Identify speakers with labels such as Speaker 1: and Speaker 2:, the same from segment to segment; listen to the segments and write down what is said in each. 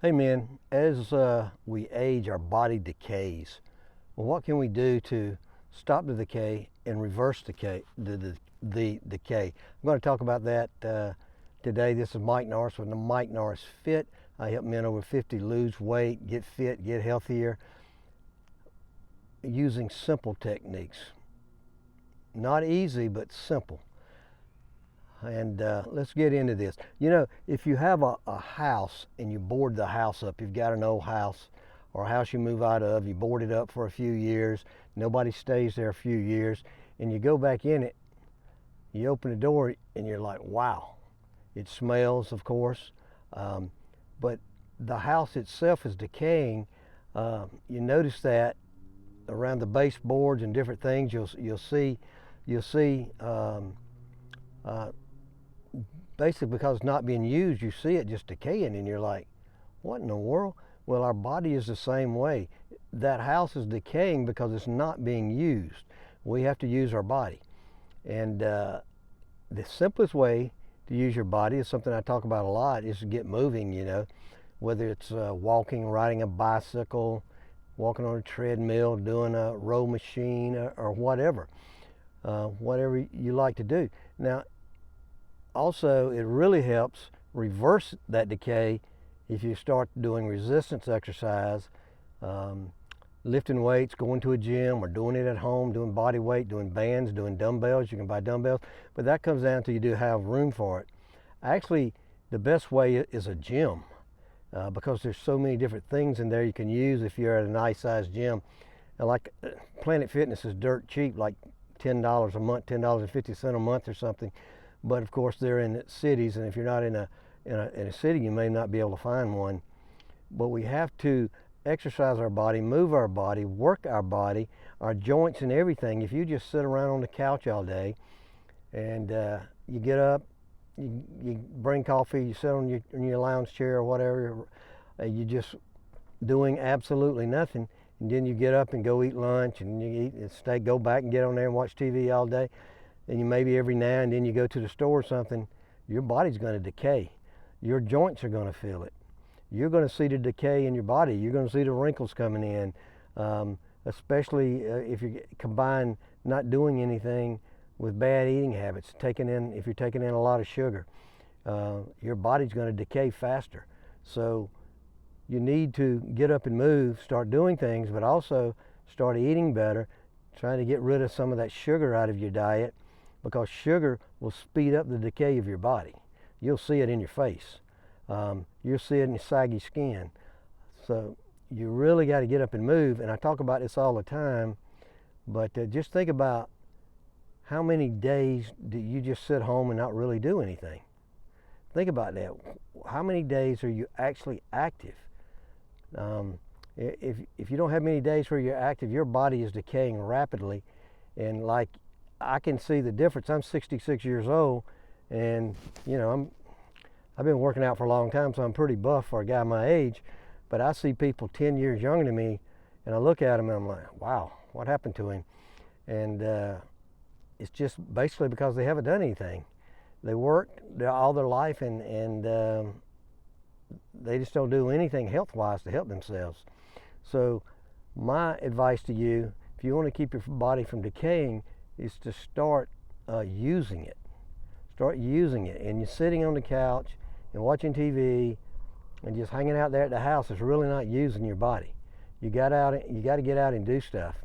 Speaker 1: Hey man, as we age, our body decays. Well, what can we do to stop the decay and reverse the decay? I'm going to talk about that today. This is Mike Norris with the Mike Norris Fit. I help men over 50 lose weight, get fit, get healthier using simple techniques. Not easy, but simple. And let's get into this. You know, if you have a house and you board the house up, you've got an old house or a house you move out of, you board it up for a few years, nobody stays there a few years, and you go back in it, you open the door and you're like, wow. It smells, of course, but the house itself is decaying. You notice that around the baseboards and different things, you'll see basically because it's not being used, you see it just decaying and you're like, what in the world? Well, our body is the same way. That house is decaying because it's not being used. We have to use our body. And the simplest way to use your body is something I talk about a lot, is to get moving, you know, whether it's walking, riding a bicycle, walking on a treadmill, doing a row machine, or whatever. Whatever you like to do. Now, also, it really helps reverse that decay if you start doing resistance exercise, lifting weights, going to a gym, or doing it at home, doing body weight, doing bands, doing dumbbells. You can buy dumbbells, but that comes down to you do have room for it. Actually, the best way is a gym because there's so many different things in there you can use if you're at a nice sized gym. And like Planet Fitness is dirt cheap, like $10 a month, $10.50 a month or something. But of course they're in cities, and if you're not in a city, you may not be able to find one. But we have to exercise our body, move our body, work our body, our joints and everything. If you just sit around on the couch all day and you get up, you bring coffee, you sit on your lounge chair or whatever, you're just doing absolutely nothing, and then you get up and go eat lunch, and you eat and stay, go back and get on there and watch TV all day. And you maybe every now and then you go to the store or something, your body's going to decay. Your joints are going to feel it. You're going to see the decay in your body. You're going to see the wrinkles coming in, especially if you combine not doing anything with bad eating habits. If you're taking in a lot of sugar, your body's going to decay faster. So you need to get up and move, start doing things, but also start eating better, trying to get rid of some of that sugar out of your diet, because sugar will speed up the decay of your body. You'll see it in your face. You'll see it in your saggy skin. So you really got to get up and move. And I talk about this all the time, but just think about how many days do you just sit home and not really do anything? Think about that. How many days are you actually active? If you don't have many days where you're active, your body is decaying rapidly. And like, I can see the difference. I'm 66 years old, and you know, I've been working out for a long time, so I'm pretty buff for a guy my age. But I see people 10 years younger than me, and I look at them and I'm like, wow, what happened to him? And it's just basically because they haven't done anything. They worked all their life, and they just don't do anything health-wise to help themselves. So my advice to you, if you want to keep your body from decaying, is to start using it. Start using it. And you're sitting on the couch and watching TV and just hanging out there at the house is really not using your body. You got to get out and do stuff.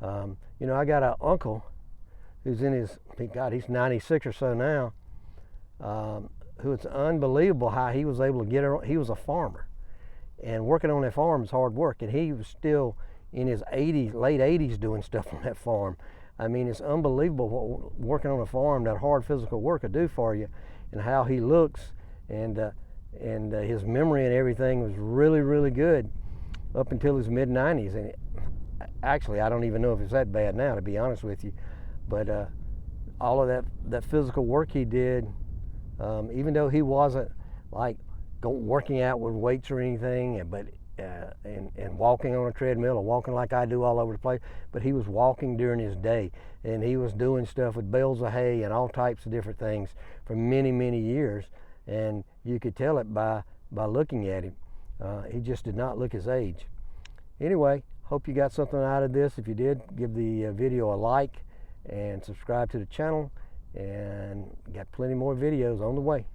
Speaker 1: You know, I got an uncle who's he's 96 or so now, who it's unbelievable how he was able to get around. He was a farmer, and working on that farm is hard work, and he was still in his late 80s doing stuff on that farm. I mean, it's unbelievable what working on a farm, that hard physical work, will do for you, and how he looks, and his memory and everything was really, really good up until his mid-90s. And actually, I don't even know if it's that bad now, to be honest with you. But all of that physical work he did, even though he wasn't like working out with weights or anything, and walking on a treadmill or walking like I do all over the place, but he was walking during his day, and he was doing stuff with bales of hay and all types of different things for many, many years, and you could tell it by looking at him. He just did not look his age. Anyway, hope you got something out of this. If you did, give the video a like and subscribe to the channel, and got plenty more videos on the way.